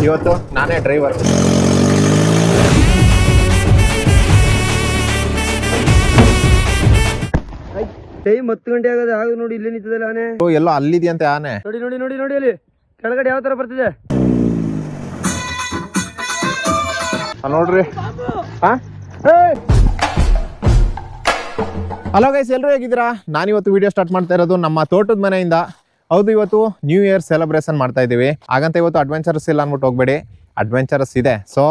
ಇವತ್ತು ನಾನೇ driver. Time 10 ಗಂಟೆ ಆಗದೆ ಆಗ ನೋಡಿ ಇಲ್ಲಿ ನಿಂತಿದ್ದಲ್ಲ ಆನೆ. ಎಲ್ಲೋ ಅಲ್ಲಿದೆಯಂತೆ ಆನೆ. ನೋಡಿ ನೋಡಿ ನೋಡಿ ನೋಡಿ ಅಲ್ಲಿ ಕೆಳಗಡೆ ಯಾವ ತರ ಬರ್ತಿದೆ ನೋಡ್ರಿ. ಹಲೋ ಗೈಸ್, ಎಲ್ಲರೂ ಹೇಗಿದ್ದೀರಾ? ನಾನಿವತ್ತು ವಿಡಿಯೋ ಸ್ಟಾರ್ಟ್ ಮಾಡ್ತಾ ಇರೋದು ನಮ್ಮ ತೋಟದ ಮನೆಯಿಂದ. ಹೌದು, ಇವತ್ತು ನ್ಯೂ ಇಯರ್ ಸೆಲೆಬ್ರೇಷನ್ ಮಾಡ್ತಾ ಇದ್ದೀವಿ. ಹಾಗಂತ ಇವತ್ತು ಅಡ್ವೆಂಚರಸ್ ಇಲ್ಲ ಅಂದ್ಬಿಟ್ಟು ಹೋಗ್ಬೇಡಿ, ಅಡ್ವೆಂಚರಸ್ ಇದೆ. ಸೊ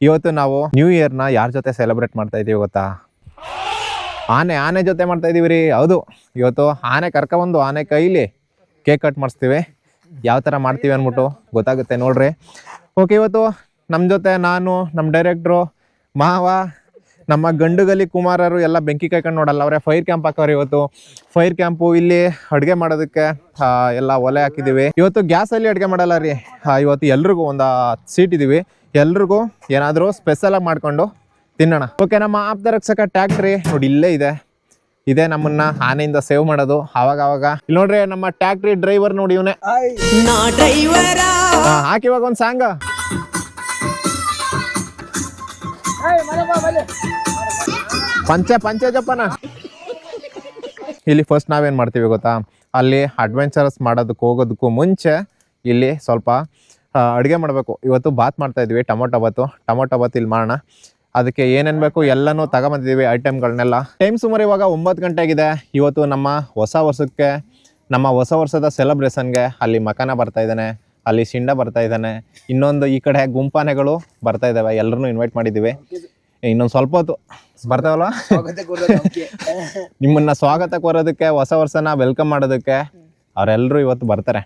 ಇವತ್ತು ನಾವು ನ್ಯೂ ಇಯರ್ನ ಯಾರ ಜೊತೆ ಸೆಲೆಬ್ರೇಟ್ ಮಾಡ್ತಾ ಇದ್ದೀವಿ ಗೊತ್ತಾ? ಆನೆ ಜೊತೆ ಮಾಡ್ತಾ ಇದೀವಿ ರೀ. ಹೌದು, ಇವತ್ತು ಆನೆ ಕರ್ಕೊಬಂದು ಆನೆ ಕೈಲಿ ಕೇಕ್ ಕಟ್ ಮಾಡಿಸ್ತೀವಿ. ಯಾವ ಥರ ಮಾಡ್ತೀವಿ ಅಂದ್ಬಿಟ್ಟು ಗೊತ್ತಾಗುತ್ತೆ ನೋಡ್ರಿ. ಓಕೆ, ಇವತ್ತು ನಮ್ಮ ಜೊತೆ ನಾನು, ನಮ್ಮ ಡೈರೆಕ್ಟ್ರು, ಮಾವ, ನಮ್ಮ ಗಂಡುಗಲಿ ಕುಮಾರರು ಎಲ್ಲ ಬೆಂಕಿ ಕಾಯ್ಕೊಂಡು ನೋಡಲ್ಲ ಅವರೇ ಫೈರ್ ಕ್ಯಾಂಪ್ ಹಾಕೋರು. ಇವತ್ತು ಫೈರ್ ಕ್ಯಾಂಪು, ಇಲ್ಲಿ ಅಡುಗೆ ಮಾಡೋದಕ್ಕೆ ಎಲ್ಲ ಒಲೆ ಹಾಕಿದ್ದೀವಿ. ಇವತ್ತು ಗ್ಯಾಸಲ್ಲಿ ಅಡುಗೆ ಮಾಡಲ್ಲ ರೀ. ಇವತ್ತು ಎಲ್ರಿಗೂ ಒಂದು ಸೀಟ್ ಇದ್ದೀವಿ, ಎಲ್ರಿಗೂ ಏನಾದರೂ ಸ್ಪೆಷಲಾಗಿ ಮಾಡ್ಕೊಂಡು ತಿನ್ನೋಣ. ಓಕೆ, ನಮ್ಮ ಆಪ್ತ ರಕ್ಷಕ ಟ್ಯಾಕ್ಟ್ರಿ ನೋಡಿ ಇಲ್ಲೇ ಇದೆ. ಇದೇ ನಮ್ಮನ್ನ ಆನೆಯಿಂದ ಸೇವ್ ಮಾಡೋದು ಅವಾಗ. ಇಲ್ಲಿ ನೋಡ್ರಿ ನಮ್ಮ ಟ್ಯಾಕ್ಟ್ರಿ ಡ್ರೈವರ್ ನೋಡಿ ಇವನೇ. ಹಾಕಿ ಇವಾಗ ಒಂದು ಸಾಂಗ್. ಪಂಚೆ ಜಪ್ಪನ. ಇಲ್ಲಿ ಫಸ್ಟ್ ನಾವೇನ್ ಮಾಡ್ತೀವಿ ಗೊತ್ತಾ? ಅಲ್ಲಿ ಅಡ್ವೆಂಚರಸ್ ಮಾಡೋದಕ್ಕೆ ಹೋಗೋದಕ್ಕೂ ಮುಂಚೆ ಇಲ್ಲಿ ಸ್ವಲ್ಪ ಅಡುಗೆ ಮಾಡಬೇಕು. ಇವತ್ತು ಬಾತ್ ಮಾಡ್ತಾ ಇದ್ವಿ, ಟೊಮೊಟೊ ಬಾತ್ ಇಲ್ಲಿ ಮಾಡೋಣ. ಅದಕ್ಕೆ ಏನೇನು ಬೇಕು ಎಲ್ಲನೂ ತಗೊಂಬಂದಿದ್ದೀವಿ, ಐಟಮ್ಗಳನ್ನೆಲ್ಲ. ಟೈಮ್ ಸುಮಾರು ಇವಾಗ 9 ಗಂಟೆ ಆಗಿದೆ. ಇವತ್ತು ನಮ್ಮ ಹೊಸ ವರ್ಷದ ಸೆಲೆಬ್ರೇಷನ್ಗೆ ಅಲ್ಲಿ ಮಕನ ಬರ್ತಾ ಇದ್ದಾನೆ, ಅಲ್ಲಿ ಶಿಂಡ ಬರ್ತಾ ಇದ್ದಾನೆ, ಇನ್ನೊಂದು ಈ ಕಡೆ ಗುಂಪಾನೆಗಳು ಬರ್ತಾ ಇದ್ದಾವೆ. ಎಲ್ಲರನ್ನೂ ಇನ್ವೈಟ್ ಮಾಡಿದ್ದೀವಿ. ಇನ್ನೊಂದು ಸ್ವಲ್ಪ ಹೊತ್ತು ಬರ್ತಾವಲ್ಲ, ನಿಮ್ಮನ್ನ ಸ್ವಾಗತ ಕೋರೋದಕ್ಕೆ, ಹೊಸ ವರ್ಷನ ವೆಲ್ಕಮ್ ಮಾಡೋದಕ್ಕೆ ಅವರೆಲ್ಲರೂ ಇವತ್ತು ಬರ್ತಾರೆ.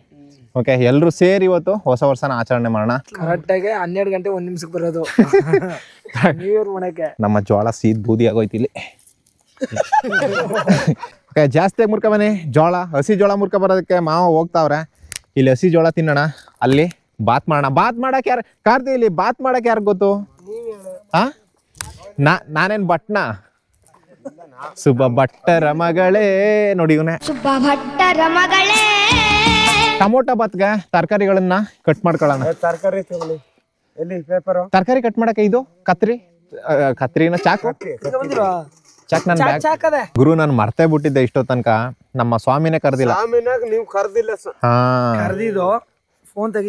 ಓಕೆ, ಎಲ್ಲರೂ ಸೇರಿ ಇವತ್ತು ಹೊಸ ವರ್ಷನ ಆಚರಣೆ ಮಾಡೋಣ. ಕರೆಕ್ಟಾಗಿ 12 ಗಂಟೆ 1 ನಿಮಿಷಕ್ಕೆ ಬರೋದು ನ್ಯೂ ಇಯರ್ ಮಾಡಕ್ಕೆ. ನಮ್ಮ ಜೋಳ ಸೀದ್ ಬೂದಿ ಆಗೋಯ್ತು ಇಲ್ಲಿ. ಓಕೆ, ಜಾಸ್ತಿಯಾಗಿ ಮುರ್ಕ ಬನ್ನಿ. ಹಸಿ ಜೋಳ ಮುರ್ಕ ಬರೋದಕ್ಕೆ ಮಾವ ಹೋಗ್ತಾವ್ರೆ. ಇಲ್ಲಿ ಹಸಿ ಜೋಳ ತಿನ್ನೋಣ, ಅಲ್ಲಿ ಬಾತ್ ಮಾಡೋಣ. ಬಾತ್ ಮಾಡಕ್ಕೆ ಯಾರು ಕಾರ್ತಿ? ಇಲ್ಲಿ ಬಾತ್ ಮಾಡಕ್ಕೆ ಯಾರು ಗೊತ್ತು? ನಾನೇನ್ ಭಟ್ನ? ಸುಬ್ಬ ಭಟ್ಟರ ಮಗಳೇ ನೋಡಿ ಇವನೇ. ಟೊಮೊಟೊ ಬಾತ್ಗೆ ತರಕಾರಿಗಳನ್ನ ಕಟ್ ಮಾಡ್ಕೊಳ್ಳೋಣ. ತರಕಾರಿ ಕಟ್ ಮಾಡಕ್ಕೆ ಇದು ಕತ್ರಿನ ಚಾಕು ನನ್ ಗುರು, ನಾನು ಮರ್ತೇ ಬಿಟ್ಟಿದ್ದೆ ಇಷ್ಟೋ ತನಕ. ನಮ್ಮ ಸ್ವಾಮಿನೇ ಕರ್ದಿಲ್ಲ.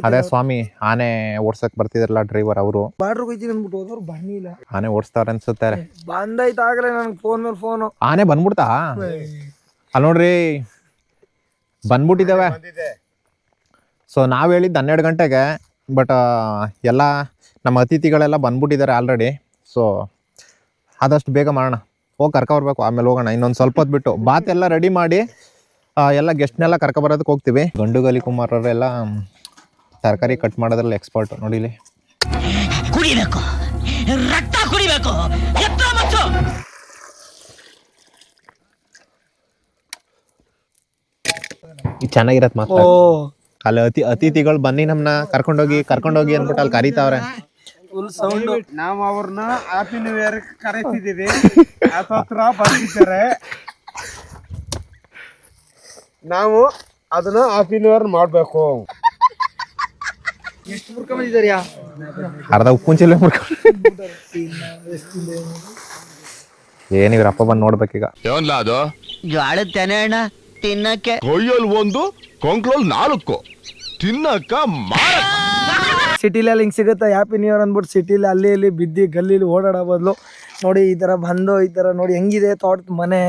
ಅದೇ ಸ್ವಾಮಿ ಆನೆ ಓಡ್ಸಕ್ ಬರ್ತಿದ್ರಲ್ಲ ಡ್ರೈವರ್, ಅವರು ಆನೆ ಓಡಿಸ್ತಾವ್ರ ಅನ್ಸುತ್ತೆ. ಬಂದೈತಾಗ್ಲೇ ನನ್ಗೆ ಫೋನ್ ಮೇಲೆ ಫೋನು. ಆನೆ ಬಂದ್ಬಿಡ್ತಾ? ಅಲ್ಲಿ ನೋಡ್ರಿ ಬಂದ್ಬಿಟ್ಟಿದ್ದಾವೆ. ಸೊ ನಾವು ಹೇಳಿದ್ದು 12 ಗಂಟೆಗೆ, ಬಟ್ ಎಲ್ಲ ನಮ್ಮ ಅತಿಥಿಗಳೆಲ್ಲ ಬಂದ್ಬಿಟ್ಟಿದ್ದಾರೆ ಆಲ್ರೆಡಿ. ಸೊ ಆದಷ್ಟು ಬೇಗ ಮಾಡೋಣ, ಹೋಗಿ ಕರ್ಕೊಬರ್ಬೇಕು, ಆಮೇಲೆ ಹೋಗೋಣ. ಇನ್ನೊಂದು ಸ್ವಲ್ಪ ಹೊತ್ತು ಬಿಟ್ಟು ಬಾತ್ ಎಲ್ಲ ರೆಡಿ ಮಾಡಿ ಎಲ್ಲ ಗೆಸ್ಟ್ನೆಲ್ಲ ಕರ್ಕೊಬರೋದಕ್ಕೆ ಹೋಗ್ತೀವಿ. ಗಂಡುಗಲಿ ಕುಮಾರರೆಲ್ಲ ತರಕಾರಿ ಕಟ್ ಮಾಡೋದ್ರಲ್ಲಿ ಎಕ್ಸ್ಪರ್ಟ್ ನೋಡಿಲಿ. ಚೆನ್ನಾಗಿರತ್ ಮಾತ್ರ. ಅಲ್ಲಿ ಅತಿಥಿಗಳು ಬನ್ನಿ ನಮ್ನ ಕರ್ಕೊಂಡೋಗಿ ಅಂದ್ಬಿಟ್ಟು ಅಲ್ಲಿ ಕರೀತಾವ್ರೆ. ನಾವು ಅವ್ರನ್ನ ಹ್ಯಾಪಿ ನ್ಯೂ ಇಯರ್ ಕರೀತಿದ್ದೀವಿ. ಹತ್ರ ಬಂದಿದ್ದಾರೆ, ನಾವು ಅದನ್ನ ಹ್ಯಾಪಿ ನ್ಯೂ ಇಯರ್ ಮಾಡ್ಬೇಕು. ಎಷ್ಟು ಮುರ್ಕೊಂಡ್ ಬಂದಿದ್ದಾರೆ? ಅರ್ಧ ಉಪ್ಪುಂಚಿಲ್ಲ ಏನಿವ್ರಪ್ಪ ಬಂದು ನೋಡ್ಬೇಕೀಗ. ಅದು ಜ್ವಾಳದ ಅಣ್ಣ ತಿನ್ನಕ್ಕೆ ಕೊಯ್ಯಲ್ 1 ಕೊಂಕ್ಳಲ್ 4 ತಿನ್ನಕ್ಕ ಸಿಟಿಲಿ ಹಿಂಗ್ ಸಿಗುತ್ತೆ ಹ್ಯಾಪಿ ನ್ಯೂ ಇಯರ್ ಅಂದ್ಬಿಟ್ಟು ಸಿಟಿಲಿ ಅಲ್ಲಿ ಇಲ್ಲಿ ಬಿದ್ದಿ ಗಲ್ಲಿಲಿ ಓಡಾಡೋ ಬದಲು ನೋಡಿ ಈ ತರ ಬಂದು ಈ ತರ ನೋಡಿ ಹೆಂಗಿದೆ ತೋಟದ ಮನೆ,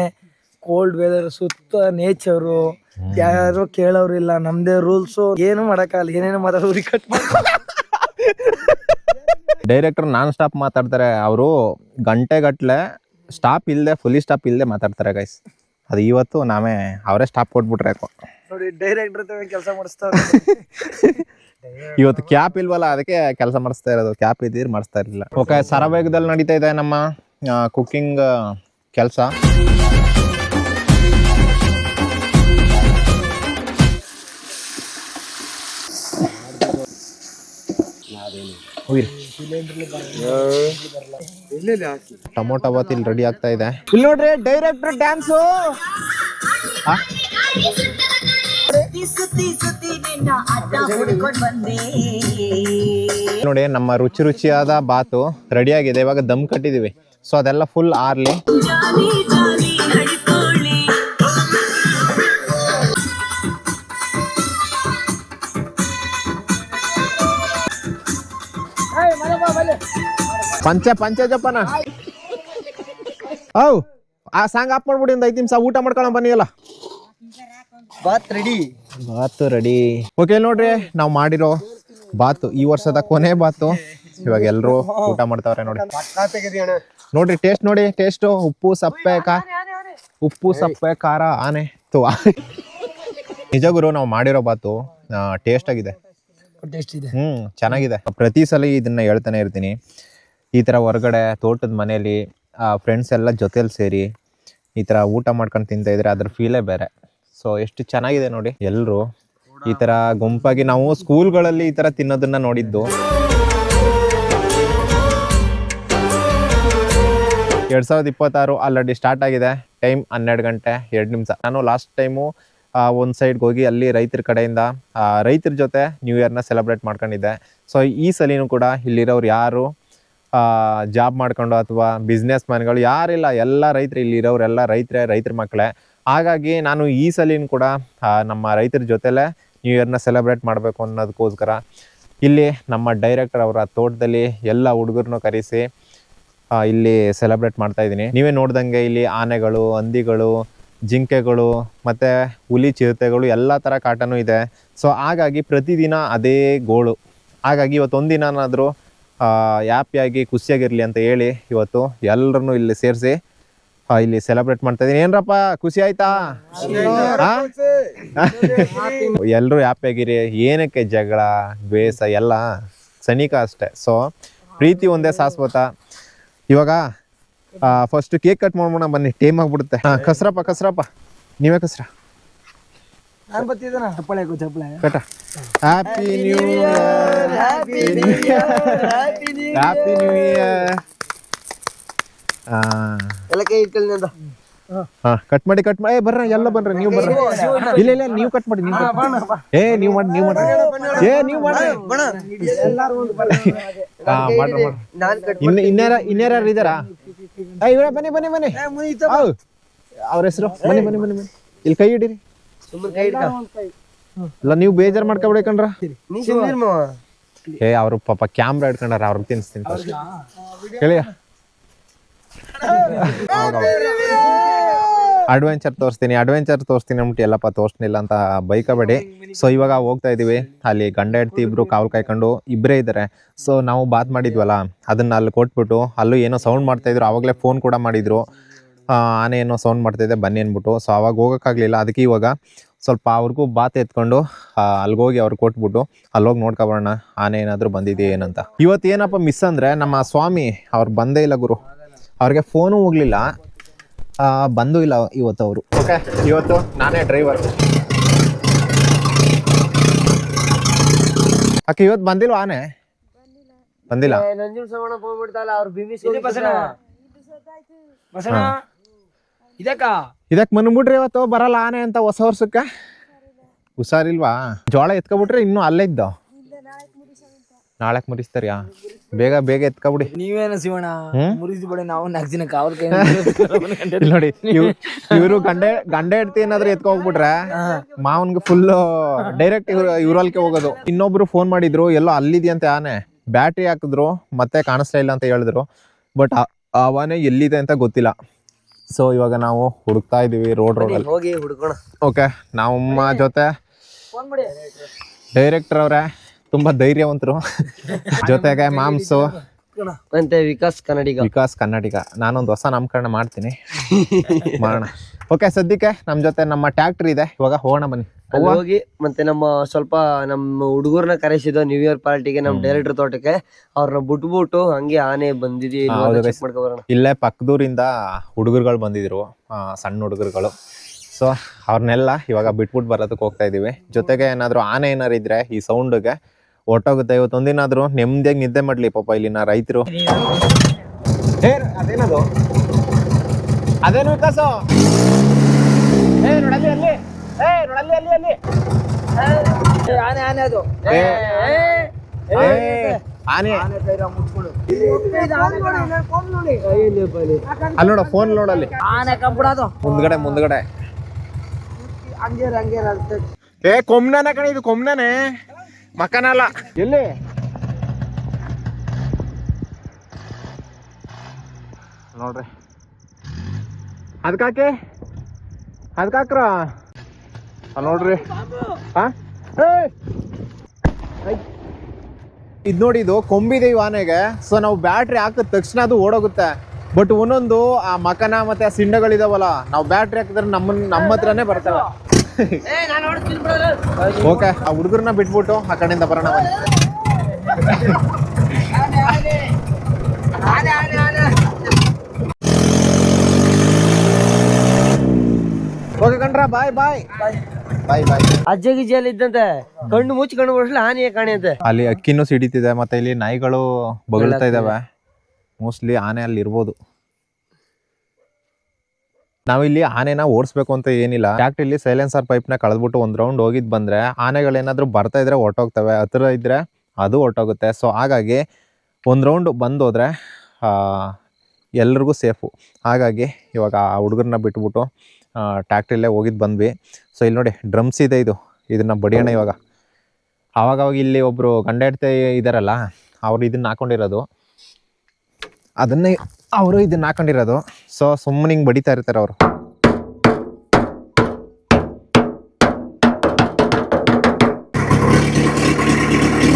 ಕೋಲ್ಡ್ ವೆದರ್, ಸುತ್ತ ನೇಚರು, ಯಾರು ಕೇಳೋರಿಲ್ಲ, ನಮ್ದೇ ರೂಲ್ಸು, ಏನು ಮಾಡಕ್ಕಾಗಲ್ಲ. ಏನೇನು ಮಾತಾಡೋರಿ ಕಟ್ ಡೈರೆಕ್ಟರ್ ನಾನ್ ಸ್ಟಾಪ್ ಮಾತಾಡ್ತಾರೆ. ಅವರು ಗಂಟೆಗಟ್ಲೆ ಸ್ಟಾಪ್ ಇಲ್ಲದೆ, ಫುಲ್ಲಿ ಸ್ಟಾಪ್ ಇಲ್ಲದೆ ಮಾತಾಡ್ತಾರೆ ಗೈಸ್. ಅದು ಇವತ್ತು ಅವರೇ ಸ್ಟಾಪ್ ಕೊಟ್ಬಿಟ್ರೆ ನೋಡಿ. ಡೈರೆಕ್ಟರ್ ಕೆಲಸ ಮಾಡಿಸ್ತಾರೆ. ಇವತ್ತು ಕ್ಯಾಪ್ ಇಲ್ವಲ್ಲ, ಅದಕ್ಕೆ ಕೆಲಸ ಮಾಡಿಸ್ತಾ ಇರೋದು. ಕ್ಯಾಪ್ ಇದ್ದಿದ್ರೆ ಮಾಡಿಸ್ತಾ ಇರಲಿಲ್ಲ. ಓಕೆ, ಸರವೇಗದಲ್ಲಿ ನಡೀತಾ ಇದೆ ನಮ್ಮ ಕುಕ್ಕಿಂಗ್ ಕೆಲಸ. ಟೊಮೊಟೊ ಬಾತ್ ಇಲ್ಲಿ ರೆಡಿ ಆಗ್ತಾ ಇದೆ. ಇಲ್ಲಿ ನೋಡ್ರಿ ಡೈರೆಕ್ಟರ್ ಡ್ಯಾನ್ಸು. ನೋಡಿ ನಮ್ಮ ರುಚಿ ರುಚಿಯಾದ ಬಾತು ರೆಡಿ ಆಗಿದೆ. ಇವಾಗ ದಮ್ ಕಟ್ಟಿದೀವಿ. ಸೊ ಅದೆಲ್ಲ ಫುಲ್ ಆರ್ಲಿ. ಪಂಚ ಜಪ್ಪನ ಹೌ ಆ ಸಾಂಗ್ ಆಫ್ ಮಾಡ್ಬಿಡಿ. ಒಂದು 5 ನಿಮಿಷ ಊಟ ಮಾಡ್ಕೊಳ್ಳೋ ಬನ್ನಿ. ಅಲ್ಲ ಬಾತ್ ರೆಡಿ. ಬಾತು ರೆಡಿ. ಓಕೆ ನೋಡ್ರಿ, ನಾವು ಮಾಡಿರೋ ಬಾತು ಈ ವರ್ಷದ ಕೊನೆ ಬಾತು. ಇವಾಗ ಎಲ್ರು ಊಟ ಮಾಡ್ತಾವ್ರೆ ನೋಡಿ. ನೋಡ್ರಿ ಟೇಸ್ಟ್ ನೋಡಿ. ಟೇಸ್ಟ್ ಉಪ್ಪು ಸಪ್ಪೆ ಖಾರ ಆನೆ ನಿಜ ಗುರು, ನಾವು ಮಾಡಿರೋ ಬಾತು ಟೇಸ್ಟ್ ಆಗಿದೆ. ಚೆನ್ನಾಗಿದೆ. ಪ್ರತಿ ಸಲ ಇದನ್ನ ಹೇಳ್ತಾನೆ ಇರ್ತೀನಿ. ಈ ತರ ಹೊರಗಡೆ ತೋಟದ ಮನೆಯಲ್ಲಿ ಫ್ರೆಂಡ್ಸ್ ಎಲ್ಲ ಜೊತೆಲಿ ಸೇರಿ ಈ ತರ ಊಟ ಮಾಡ್ಕೊಂಡು ತಿಂತಾ ಇದ್ರೆ ಅದ್ರ ಫೀಲೇ ಬೇರೆ. ಸೊ ಎಷ್ಟು ಚೆನ್ನಾಗಿದೆ ನೋಡಿ. ಎಲ್ಲರೂ ಈ ತರ ಗುಂಪಾಗಿ ನಾವು ಸ್ಕೂಲ್ಗಳಲ್ಲಿ ಈ ತರ ತಿನ್ನೋದನ್ನ ನೋಡಿದ್ದು. 2026 ಆಲ್ರೆಡಿ ಸ್ಟಾರ್ಟ್ ಆಗಿದೆ. ಟೈಮ್ 12 ಗಂಟೆ 2 ನಿಮಿಷ. ನಾನು ಲಾಸ್ಟ್ ಟೈಮು ಒಂದು ಸೈಡ್ಗೆ ಹೋಗಿ ಅಲ್ಲಿ ರೈತರ ಕಡೆಯಿಂದ ರೈತರ ಜೊತೆ ನ್ಯೂ ಇಯರ್ನ ಸೆಲೆಬ್ರೇಟ್ ಮಾಡ್ಕೊಂಡಿದ್ದೆ. ಸೊ ಈ ಸಲಿನೂ ಕೂಡ ಇಲ್ಲಿರೋರು ಯಾರು ಜಾಬ್ ಮಾಡ್ಕೊಂಡು ಅಥವಾ ಬಿಸ್ನೆಸ್ ಮ್ಯಾನ್ಗಳು ಯಾರಿಲ್ಲ, ಎಲ್ಲ ರೈತರು. ಇಲ್ಲಿರೋರೆಲ್ಲ ರೈತರ ಮಕ್ಕಳೇ. ಹಾಗಾಗಿ ನಾನು ಈ ಸಲಿನೂ ಕೂಡ ನಮ್ಮ ರೈತರ ಜೊತೆಲೇ ನ್ಯೂ ಇಯರ್ನ ಸೆಲೆಬ್ರೇಟ್ ಮಾಡಬೇಕು ಅನ್ನೋದಕ್ಕೋಸ್ಕರ ಇಲ್ಲಿ ನಮ್ಮ ಡೈರೆಕ್ಟರ್ ಅವರ ತೋಟದಲ್ಲಿ ಎಲ್ಲ ಹುಡುಗರನ್ನು ಕರೆಸಿ ಇಲ್ಲಿ ಸೆಲೆಬ್ರೇಟ್ ಮಾಡ್ತಾ ಇದ್ದೀನಿ. ನೀವೇ ನೋಡ್ದಂಗೆ ಇಲ್ಲಿ ಆನೆಗಳು, ಹಂದಿಗಳು, ಜಿಂಕೆಗಳು ಮತ್ತು ಹುಲಿ, ಚಿರತೆಗಳು ಎಲ್ಲ ಥರ ಕಾಟನೂ ಇದೆ. ಸೊ ಹಾಗಾಗಿ ಪ್ರತಿದಿನ ಅದೇ ಗೋಳು. ಹಾಗಾಗಿ ಇವತ್ತು ಒಂದಿನಾದರೂ ಹ್ಯಾಪಿಯಾಗಿ ಖುಷಿಯಾಗಿರಲಿ ಅಂತ ಹೇಳಿ ಇವತ್ತು ಎಲ್ಲರನ್ನು ಇಲ್ಲಿ ಸೇರಿಸಿ ಇಲ್ಲಿ ಸೆಲೆಬ್ರೇಟ್ ಮಾಡ್ತಾ ಇದ್ದೀನಿ. ಏನ್ರಪ್ಪ ಖುಷಿ ಆಯ್ತಾ? ಎಲ್ಲರೂ ಹ್ಯಾಪಿಯಾಗಿರಿ. ಏನಕ್ಕೆ ಜಗಳ ದ್ವೇಷ ಎಲ್ಲ ಸನಿಕ ಅಷ್ಟೆ. ಸೊ ಪ್ರೀತಿ ಒಂದೇ ಶಾಶ್ವತ. ಇವಾಗ ಫಸ್ಟ್ ಕೇಕ್ ಕಟ್ ಮಾಡೋಣ ಬನ್ನಿ. ಟೈಮ್ ಆಗ್ಬಿಡುತ್ತೆ. ಕಸ್ರಪ್ಪ ನೀವೇ ಕಸ್ರ. ನಾನು ಬರ್ತಿದ್ದೇನೆ. ಚಪ್ಪಳೆ ಕಟ. Happy new year. Happy new year. ಎಲ್ಲ ಕೈ ಇಟ್ಕೊಳ್ಳಿ. ಕಟ್ ಮಾಡಿ ಬರ್ರ ಎಲ್ಲ ಬನ್ರಿ. ನೀವು ಬರ್ರಿ. ಇಲ್ಲ ನೀವು ಕಟ್ ಮಾಡಿ. ನೀವು ಮಾಡಿ. ಇನ್ಯಾರು ಇದ್ದಾರಾ? ಇವ್ರ ಬನ್ನಿ. ಅವ್ರ ಹೆಸರು ಬನ್ನಿ. ಇಲ್ಲಿ ಕೈ ಹಿಡೀರಿ. ಇಲ್ಲ ನೀವು ಬೇಜಾರು ಮಾಡ್ಕೊಬಿಡಿ ಕಣ್ರ. ಅವ್ರು ಪಾಪ ಕ್ಯಾಮ್ರಾ ಇಟ್ಕೊಂಡಾರ. ಅವ್ರಿಗೆ ತಿನ್ಸ್ತೀನಿ ಕೇಳಿಯ. ಅಡ್ವೆಂಚರ್ ತೋರಿಸ್ತೀನಿ ಅಂದ್ಬಿಟ್ಟು ಎಲ್ಲಪ್ಪ ತೋರಿಸ್ನಿಲ್ಲ ಅಂತ ಬೈಕಬೇಡಿ. ಸೊ ಇವಾಗ ಹೋಗ್ತಾ ಇದೀವಿ. ಅಲ್ಲಿ ಗಂಡ ಹೆಂಡತಿ ಇಬ್ರು ಕಾವಲು ಕಾಯ್ಕೊಂಡು ಇಬ್ಬರೇ ಇದ್ದಾರೆ. ಸೊ ನಾವು ಬಾತ್ ಮಾಡಿದ್ವಲ್ಲ ಅದನ್ನ ಅಲ್ಲಿ ಕೊಟ್ಬಿಟ್ಟು ಅಲ್ಲೂ ಏನೋ ಸೌಂಡ್ ಮಾಡ್ತಾ ಇದ್ರು. ಅವಾಗಲೇ ಫೋನ್ ಕೂಡ ಮಾಡಿದ್ರು. ಆನೆ ಏನೋ ಸೌಂಡ್ ಮಾಡ್ತಾಯಿದ್ದೆ ಬನ್ನಿ ಅಂದ್ಬಿಟ್ಟು. ಸೊ ಅವಾಗ ಹೋಗೋಕ್ಕಾಗಲಿಲ್ಲ. ಅದಕ್ಕೆ ಇವಾಗ ಸ್ವಲ್ಪ ಅವ್ರಿಗೂ ಬಾತ್ ಎತ್ಕೊಂಡು ಅಲ್ಲಿಗೋಗಿ ಅವ್ರು ಕೊಟ್ಬಿಟ್ಟು ಅಲ್ಲೋಗಿ ನೋಡ್ಕೊಬರೋಣ ಆನೆ ಏನಾದರೂ ಬಂದಿದೆಯಾ ಏನಂತ. ಇವತ್ತು ಏನಪ್ಪ ಮಿಸ್ ಅಂದರೆ ನಮ್ಮ ಸ್ವಾಮಿ ಅವ್ರು ಬಂದೇ ಇಲ್ಲ ಗುರು. ಅವ್ರಿಗೆ ಫೋನು ಹೋಗಲಿಲ್ಲ, ಬಂದೂ ಇಲ್ಲ ಇವತ್ತು ಅವರು. ಓಕೆ, ಇವತ್ತು ನಾನೇ ಡ್ರೈವರ್. ಅಕ್ಕ ಇವತ್ತು ಬಂದಿಲ್ವ ಆನೆ? ಬಂದಿಲ್ಲ. ಇದಕ್ಕೆ ಬಂದ್ಬಿಟ್ರಿ ಇವತ್ತು ಬರಲ್ಲ ಆನೆ ಅಂತ ಹೊಸ ವರ್ಷಕ್ಕೆ. ಹುಷಾರಿಲ್ವಾ? ಜೋಳ ಎತ್ಕೊಬಿಟ್ರೆ ಇನ್ನೂ ಅಲ್ಲೇ ಇದ್ದೋ. ನಾಳೆಕ್ ಮುರಿಸ್ತಾರ್ಯಾ? ಬೇಗ ಎತ್ಕೊಬಿಡಿ. ನೀವೇನು ಶಿವಣ್ಣ ಮುರಿಸ್ಬಿಡಿ. ನಾವು 4 ದಿನ ಕಾವಲ್ ಕೈ ನೋಡಿ. ಇವರು ಗಂಡ ಹೆಂಡತಿ ಏನಾದ್ರು ಎತ್ಕೊ ಹೋಗ್ಬಿಟ್ರೆ ಮಾವನ್ಗೆ ಫುಲ್ ಡೈರೆಕ್ಟ್ ಇವ್ರಲ್ಕೆ ಹೋಗೋದು. ಇನ್ನೊಬ್ರು ಫೋನ್ ಮಾಡಿದ್ರು, ಎಲ್ಲೋ ಅಲ್ಲಿದೆಯಂತೆ ಆನೆ. ಬ್ಯಾಟ್ರಿ ಹಾಕಿದ್ರು, ಮತ್ತೆ ಕಾಣಿಸ್ತಾ ಇಲ್ಲ ಅಂತ ಹೇಳಿದ್ರು. ಬಟ್ ಆನೆ ಎಲ್ಲಿದೆ ಅಂತ ಗೊತ್ತಿಲ್ಲ. ಸೊ ಇವಾಗ ನಾವು ಹುಡುಕ್ತಾ ಇದೀವಿ ರೋಡಲ್ಲಿ ಹೋಗಿ ಹುಡುಕೋಣ. ಓಕೆ, ನಮ್ಮ ಜೊತೆ ಡೈರೆಕ್ಟರ್ ಅವರೇ ತುಂಬಾ ಧೈರ್ಯವಂತರು. ಜೊತೆಗೆ ಮಾಮ್ಸು ಮತ್ತೆ ವಿಕಾಸ್ ಕನ್ನಡಿಗ. ನಾನೊಂದು ಹೊಸ ನಾಮಕರಣ ಮಾಡ್ತೀನಿ, ಮಾಡೋಣ. ಓಕೆ, ಸದ್ಯಕ್ಕೆ ನಮ್ಮ ಜೊತೆ ನಮ್ಮ ಟ್ಯಾಕ್ಟರ್ ಇದೆ. ಇವಾಗ ಹೋಗೋಣ ಬನ್ನಿ. ಹೋಗಿ ಮತ್ತೆ ನಮ್ಮ ಹುಡುಗರ್ನ ಕರೆಸಿದ ನ್ಯೂ ಇಯರ್ ಪಾರ್ಟಿಗೆ ನಮ್ಮ ಡೈರೆಕ್ಟರ್ ತೋಟಕ್ಕೆ. ಅವ್ರನ್ನ ಬಿಟ್ಬಿಟ್ಟು ಹಂಗೆ ಆನೆ ಬಂದಿದೆ ಇಲ್ಲೇ ಪಕ್ಕದೂರಿಂದ ಹುಡುಗರುಗಳು ಬಂದಿದ್ರು, ಸಣ್ಣ ಹುಡುಗರುಗಳು. ಸೊ ಅವ್ರನ್ನೆಲ್ಲ ಇವಾಗ ಬಿಟ್ಬಿಟ್ಟು ಬರೋದಕ್ಕೆ ಹೋಗ್ತಾ ಇದೀವಿ. ಜೊತೆಗೆ ಏನಾದ್ರು ಆನೆ ಏನಾರು ಇದ್ರೆ ಈ ಸೌಂಡ್ಗೆ ಹೊಟ್ಟೋಗುತ್ತೆ. ಇವತ್ತು ಒಂದಿನಾದ್ರು ನೆಮ್ಮದಿಯಾಗಿ ನಿದ್ದೆ ಮಾಡ್ಲಿ ಪಾಪ ಇಲ್ಲಿನ ರೈತರು. ಅದೇನು ವಿಕಾಸ? ಆನೆ ಆನೆ ಕೈರ ಮುಚ್ಕೊಂಡು ಅಲ್ಲಿ ನೋಡ ಫೋನ್ ನೋಡಲ್ಲಿ ಆನೆ ಕಂಬಿಡೋದು ಮುಂದ್ಗಡೆ ಹಂಗೆ ಏ ಕೊಮ್ನಾನೆ ಕಣ ಇದು ಕೊಮ್ನಾನೆ ಮಕ್ಕನ ಅಲ್ಲ ಎಲ್ಲಿ ನೋಡ್ರಿ ಅದಕ್ಕಾಕೆ ಅದಕ್ಕಾಕ್ರ ನೋಡ್ರಿ ಇದು ನೋಡಿ ಇದು ಕೊಂಬಿದೆ ಈ ಆನೆಗೆ. ಸೊ ನಾವು ಬ್ಯಾಟ್ರಿ ಹಾಕಿದ ತಕ್ಷಣ ಅದು ಓಡೋಗುತ್ತೆ. ಬಟ್ ಒಂದೊಂದು ಆ ಮಕನ ಮತ್ತೆ ಆ ಸಿಂಡಗಳಿದಾವಲ್ಲ, ನಾವು ಬ್ಯಾಟ್ರಿ ಹಾಕಿದ್ರೆ ನಮ್ಮ ಹತ್ರನೇ ಬರ್ತವೆ. ಓಕೆ, ಆ ಹುಡುಗರನ್ನ ಬಿಟ್ಬಿಟ್ಟು ಆ ಕಡೆಯಿಂದ ಬರೋಣ. ಓಕೆ ಕಣ್ರ, ಬಾಯ್ ಬಾಯ್ ಬಾಯ್ ಬಾಯ್ ಬಾಯ್. ಅಜ್ಜ ಗಿಜ್ಜಲ್ಲಿ ಇದ್ದಂತೆ ಕಣ್ಣು ಮುಚ್ಚಿ ಕಣ್ಣು ಬಡಿಸ್ಲಿ ಆನೆಯ ಕಾಣೆಂತೆ. ಅಲ್ಲಿ ಅಕ್ಕಿನೂ ಸಿಡಿತಿದೆ, ಮತ್ತೆ ಇಲ್ಲಿ ನಾಯಿಗಳು ಬಗಳ್ತಾ ಇದಾವೆ. ಮೋಸ್ಟ್ಲಿ ಆನೆ ಅಲ್ಲಿ ಇರ್ಬೋದು. ನಾವಿಲ್ಲಿ ಆನೆನ ಓಡಿಸ್ಬೇಕು ಅಂತ ಏನಿಲ್ಲ. ಟ್ಯಾಕ್ಟ್ರಿಲಿ ಸೈಲೆನ್ಸರ್ ಪೈಪ್ನ ಕಳೆದ್ಬಿಟ್ಟು ಒಂದು ರೌಂಡ್ ಹೋಗಿದ್ ಬಂದ್ರೆ ಆನೆಗಳೇನಾದ್ರೂ ಬರ್ತಾ ಇದ್ರೆ ಹೊರ್ಟೋಗ್ತವೆ, ಹತ್ರ ಇದ್ರೆ ಅದು ಹೊರ್ಟೋಗುತ್ತೆ. ಸೊ ಹಾಗಾಗಿ ಒಂದು ರೌಂಡ್ ಬಂದೋದ್ರೆ ಎಲ್ರಿಗೂ ಸೇಫು. ಹಾಗಾಗಿ ಇವಾಗ ಆ ಹುಡುಗರನ್ನ ಬಿಟ್ಬಿಟ್ಟು ಟ್ಯಾಕ್ಟ್ರಿಲ್ಲೇ ಹೋಗಿದ್ದು ಬಂದ್ವಿ. ಸೊ ಇಲ್ಲಿ ನೋಡಿ ಡ್ರಮ್ಸ್ ಇದೆ, ಇದನ್ನ ಬಡಿಯೋಣ ಇವಾಗ. ಆವಾಗ ಇಲ್ಲಿ ಒಬ್ಬರು ಗಂಡ ಹೆಂಡತಿ ಇದ್ದಾರಲ್ಲ, ಅವರು ಇದನ್ನ ಹಾಕೊಂಡಿರೋದು, ಅದನ್ನೇ ಅವರು ಇದನ್ನ ಹಾಕೊಂಡಿರೋದು. ಸೊ ಸುಮ್ಮನೆ ಹಿಂಗೆ ಬಡಿತಾ ಇರ್ತಾರೆ ಅವರು.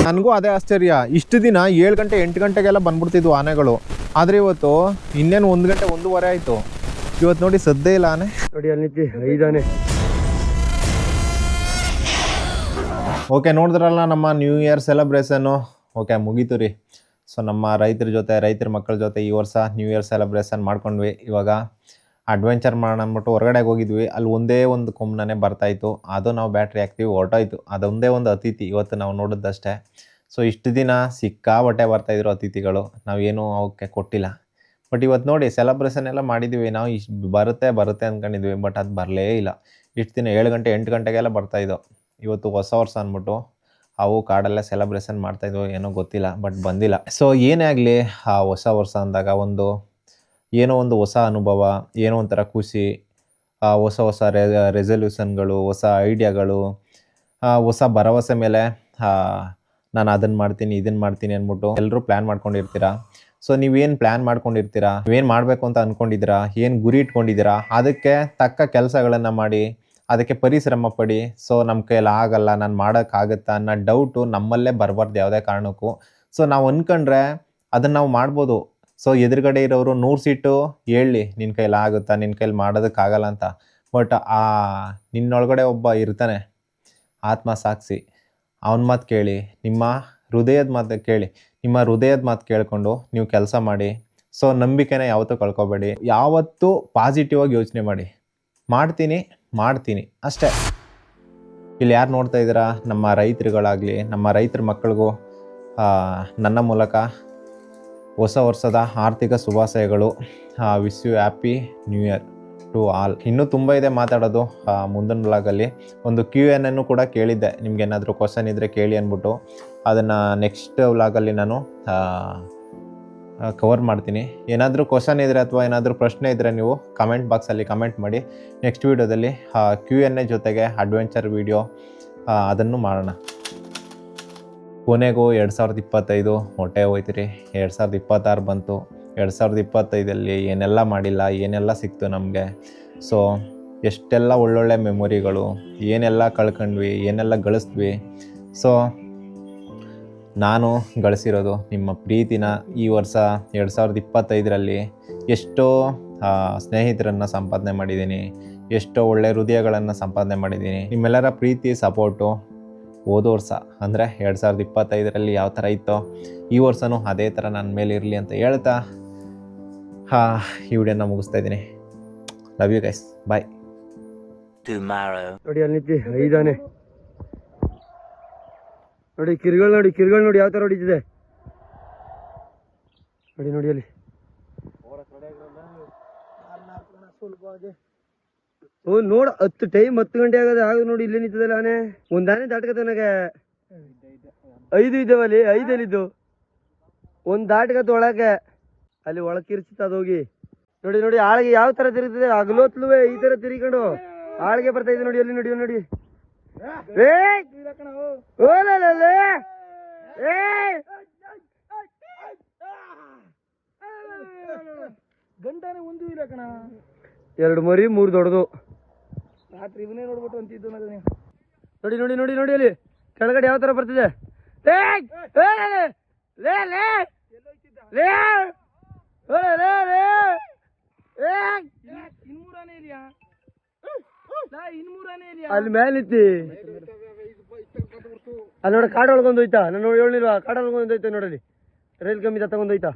ನನಗೂ ಅದೇ ಆಶ್ಚರ್ಯ, ಇಷ್ಟು ದಿನ 7 ಗಂಟೆ 8 ಗಂಟೆಗೆಲ್ಲ ಬಂದ್ಬಿಡ್ತಿದ್ವು ಆನೆಗಳು. ಆದರೆ ಇವತ್ತು ಇನ್ನೇನು 1 ಗಂಟೆ 1:15 ಆಯಿತು. ಇವತ್ತು ನೋಡಿ ಸದ್ದೇ ಇಲ್ಲ ಆನೆ. ನೋಡಿ ಅಲ್ಲಿ ನಿಂತಿ 5 ಆನೆ. ಓಕೆ, ನೋಡಿದ್ರಲ್ಲ ನಮ್ಮ ನ್ಯೂ ಇಯರ್ ಸೆಲೆಬ್ರೇಷನ್ನು. ಓಕೆ, ಮುಗೀತು ರೀ. ಸೊ ನಮ್ಮ ರೈತರ ಮಕ್ಕಳ ಜೊತೆ ಈ ವರ್ಷ ನ್ಯೂ ಇಯರ್ ಸೆಲೆಬ್ರೇಷನ್ ಮಾಡ್ಕೊಂಡ್ವಿ. ಇವಾಗ ಅಡ್ವೆಂಚರ್ ಮಾಡೋಣ ಅಂದ್ಬಿಟ್ಟು ಹೊರಗಡೆಗೆ ಹೋಗಿದ್ವಿ. ಅಲ್ಲಿ ಒಂದೇ ಒಂದು ಕೊಮ್ಮನೆ ಬರ್ತಾಯಿತ್ತು, ಅದು ನಾವು ಬ್ಯಾಟ್ರಿ ಹಾಕ್ತೀವಿ ಹೊರಟೋಯ್ತು. ಅದೊಂದೇ ಒಂದು ಅತಿಥಿ ಇವತ್ತು ನಾವು ನೋಡಿದ್ದಷ್ಟೇ. ಸೊ ಇಷ್ಟು ದಿನ ಸಿಕ್ಕಾಬಟ್ಟೆ ಬರ್ತಾಯಿದ್ರು ಅತಿಥಿಗಳು, ನಾವೇನು ಅವಕ್ಕೆ ಕೊಟ್ಟಿಲ್ಲ. ಬಟ್ ಇವತ್ತು ನೋಡಿ ಸೆಲೆಬ್ರೇಷನ್ ಎಲ್ಲ ಮಾಡಿದ್ವಿ. ನಾವು ಇಷ್ಟು ಬರುತ್ತೆ ಅಂದ್ಕೊಂಡಿದ್ವಿ, ಬಟ್ ಅದು ಬರಲೇ ಇಲ್ಲ. ಇಷ್ಟು ದಿನ 7 ಗಂಟೆ 8 ಗಂಟೆಗೆಲ್ಲ ಬರ್ತಾಯಿದ್ದೋ. ಇವತ್ತು ಹೊಸ ವರ್ಷ ಅಂದ್ಬಿಟ್ಟು ಅವು ಕಾಡಲ್ಲೇ ಸೆಲೆಬ್ರೇಷನ್ ಮಾಡ್ತಾಯಿದ್ವು, ಏನೋ ಗೊತ್ತಿಲ್ಲ, ಬಟ್ ಬಂದಿಲ್ಲ. ಸೊ ಏನೇ ಆಗಲಿ, ಆ ಹೊಸ ವರ್ಷ ಅಂದಾಗ ಏನೋ ಒಂದು ಹೊಸ ಅನುಭವ, ಏನೋ ಒಂಥರ ಖುಷಿ, ಹೊಸ ರೆಸಲ್ಯೂಷನ್ಗಳು, ಹೊಸ ಐಡಿಯಾಗಳು, ಹೊಸ ಭರವಸೆ ಮೇಲೆ ನಾನು ಅದನ್ನು ಮಾಡ್ತೀನಿ ಇದನ್ನು ಮಾಡ್ತೀನಿ ಅಂದ್ಬಿಟ್ಟು ಎಲ್ಲರೂ ಪ್ಲ್ಯಾನ್ ಮಾಡ್ಕೊಂಡಿರ್ತೀರಾ. ಸೊ ನೀವೇನು ಪ್ಲ್ಯಾನ್ ಮಾಡ್ಕೊಂಡಿರ್ತೀರಾ, ನೀವೇನು ಮಾಡಬೇಕು ಅಂತ ಅಂದ್ಕೊಂಡಿದ್ದೀರಾ, ಏನು ಗುರಿ ಇಟ್ಕೊಂಡಿದ್ದೀರಾ, ಅದಕ್ಕೆ ತಕ್ಕ ಕೆಲಸಗಳನ್ನು ಮಾಡಿ, ಅದಕ್ಕೆ ಪರಿಶ್ರಮ ಪಡಿ. ಸೊ ನಮ್ಮ ಕೈಯಲ್ಲಿ ಆಗಲ್ಲ, ನಾನು ಮಾಡೋಕ್ಕಾಗತ್ತಾ ಅನ್ನೋ ಡೌಟು ನಮ್ಮಲ್ಲೇ ಬರಬಾರ್ದು ಯಾವುದೇ ಕಾರಣಕ್ಕೂ. ಸೊ ನಾವು ಅಂದ್ಕೊಂಡ್ರೆ ಅದನ್ನು ನಾವು ಮಾಡ್ಬೋದು. ಸೊ ಎದುರುಗಡೆ ಇರೋರು 100 ಸೀಟು ಹೇಳಿ ನಿನ್ನ ಕೈಲಿ ಆಗುತ್ತಾ, ನಿನ್ನ ಕೈಲಿ ಮಾಡೋದಕ್ಕಾಗಲ್ಲ ಅಂತ. ಬಟ್ ನಿನ್ನೊಳಗಡೆ ಒಬ್ಬ ಇರ್ತಾನೆ ಆತ್ಮ ಸಾಕ್ಷಿ, ಅವನ ಮಾತು ಕೇಳಿ, ನಿಮ್ಮ ಹೃದಯದ ಮಾತು ಕೇಳಿಕೊಂಡು ನೀವು ಕೆಲಸ ಮಾಡಿ. ಸೊ ನಂಬಿಕೆನ ಯಾವತ್ತೂ ಕಳ್ಕೊಬೇಡಿ, ಯಾವತ್ತೂ ಪಾಸಿಟಿವ್ ಆಗಿ ಯೋಚನೆ ಮಾಡಿ. ಮಾಡ್ತೀನಿ ಅಷ್ಟೇ. ಇಲ್ಲಿ ಯಾರು ನೋಡ್ತಾ ಇದ್ದೀರಾ, ನಮ್ಮ ರೈತರುಗಳಾಗಲಿ, ನಮ್ಮ ರೈತರ ಮಕ್ಕಳಿಗೂ ನನ್ನ ಮೂಲಕ ಹೊಸ ವರ್ಷದ ಆರ್ಥಿಕ ಶುಭಾಶಯಗಳು. Wish you happy new year to all. ಇನ್ನೂ ತುಂಬ ಇದೆ ಮಾತಾಡೋದು. ಮುಂದಿನ ವ್ಲಾಗಲ್ಲಿ ಒಂದು Q&A ಕೂಡ ಕೇಳಿದ್ದೆ, ನಿಮ್ಗೆ ಏನಾದರೂ ಕ್ವಶನ್ ಇದ್ದರೆ ಕೇಳಿ ಅಂದ್ಬಿಟ್ಟು. ಅದನ್ನು ನೆಕ್ಸ್ಟ್ ವ್ಲಾಗಲ್ಲಿ ನಾನು ಕವರ್ ಮಾಡ್ತೀನಿ. ಏನಾದರೂ ಕ್ವಶನ್ ಇದ್ದರೆ ಅಥವಾ ಏನಾದರೂ ಪ್ರಶ್ನೆ ಇದ್ದರೆ ನೀವು ಕಮೆಂಟ್ ಬಾಕ್ಸಲ್ಲಿ ಕಮೆಂಟ್ ಮಾಡಿ. ನೆಕ್ಸ್ಟ್ ವೀಡಿಯೋದಲ್ಲಿ Q&A ಜೊತೆಗೆ ಅಡ್ವೆಂಚರ್ ವೀಡಿಯೋ ಅದನ್ನು ಮಾಡೋಣ. ಕೊನೆಗೂ 2025 ಹೊಟ್ಟೆ ಹೋಯ್ತಿರಿ. 2026 ಬಂತು. 2025 ಏನೆಲ್ಲ ಮಾಡಿಲ್ಲ, ಏನೆಲ್ಲ ಸಿಕ್ತು ನಮಗೆ. ಸೊ ಎಷ್ಟೆಲ್ಲ ಒಳ್ಳೊಳ್ಳೆ ಮೆಮೊರಿಗಳು, ಏನೆಲ್ಲ ಕಳ್ಕೊಂಡ್ವಿ, ಏನೆಲ್ಲ ಗಳಿಸಿದ್ವಿ. ಸೊ ನಾನು ಗಳಿಸಿರೋದು ನಿಮ್ಮ ಪ್ರೀತಿನ. ಈ ವರ್ಷ 2025 ಎಷ್ಟೋ ಸ್ನೇಹಿತರನ್ನು ಸಂಪಾದನೆ ಮಾಡಿದ್ದೀನಿ, ಎಷ್ಟೋ ಒಳ್ಳೆ ಹೃದಯಗಳನ್ನು ಸಂಪಾದನೆ ಮಾಡಿದ್ದೀನಿ. ನಿಮ್ಮೆಲ್ಲರ ಪ್ರೀತಿ ಸಪೋರ್ಟು ಹೋದ ವರ್ಷ ಅಂದರೆ 2025 ಯಾವ ಥರ ಇತ್ತೋ ಈ ವರ್ಷವೂ ಅದೇ ಥರ ನನ್ನ ಮೇಲೆ ಇರಲಿ ಅಂತ ಹೇಳ್ತಾ ಈ ವಿಡಿಯೋನ ಮುಗಿಸ್ತಾ ಇದ್ದೀನಿ. ಲವ್ ಯು ಗೈಸ್, ಬಾಯ್. ನೋಡಿ ಅಲ್ಲಿ ನಿಂತಿ 5 ಆನೆ. ನೋಡಿ ಕಿರ್ಗಳು ನೋಡಿ ಯಾವ ಥರ ಹೊಡಿತಿದೆ ನೋಡಿ ಅಲ್ಲಿ. ನೋಡ 10 ಗಂಟೆ ಆಗದೆ ಆಗ ನೋಡಿ ಇಲ್ಲೇ ನಿಂತದಲ್ಲ ಆನೆ. ಒಂದಾನೆ ದಾಟ್ಕತ ನನಗೆ 5 ಇದ್ದಾವಲ್ಲಿ, 5 ಎಲ್ಲಿದ್ದು ಒಂದ್ ದಾಟ್ಗತ್ತು ಒಳಗೆ ಅಲ್ಲಿ ಒಳಗ್ ಕಿರ್ಚಿತ್ತ ಹೋಗಿ ನೋಡಿ ನೋಡಿ ಆಳಿಗೆ ಯಾವ ತರ ತಿರುಗ್ತದೆ ಹಗಲೊತ್ಲುವೆ ಈ ತರ ತಿರುಗಿಕೊಂಡು ಆಳಿಗೆ ಬರ್ತಾ ಇದೆ ನೋಡಿ ಅಲ್ಲಿ ನೋಡಿ ನೋಡಿ ಗಂಟನೆ ಒಂದು ಇಲ್ಲ ಕಣ 2 ಮರಿ 3 ದೊಡ್ಡದು ರಾತ್ರಿ ಇವನೇ ನೋಡ್ಬಿಟ್ಟು ಅಂತಿದ್ದು ನೋಡಿ ನೋಡಿ ನೋಡಿ ನೋಡಿ ಅಲ್ಲಿ ಕೆಳಗಡೆ ಯಾವ ತರ ಬರ್ತಿದೆ ಅಲ್ಲಿ ಮೇಲಿತ್ತಿ ಅಲ್ಲಿ ನೋಡಿ ಕಾಡು ಒಳಗೊಂದು ಹೋಯ್ತಾ ನಾನು ಹೇಳಿಲ್ವಾ ಕಾಡು ಒಳಗೊಂದು ಹೋಯ್ತಾ ನೋಡಲಿ ರೈಲ್ ಕಮ್ಮಿ ತಗೊಂಡೋಯ್ತಾ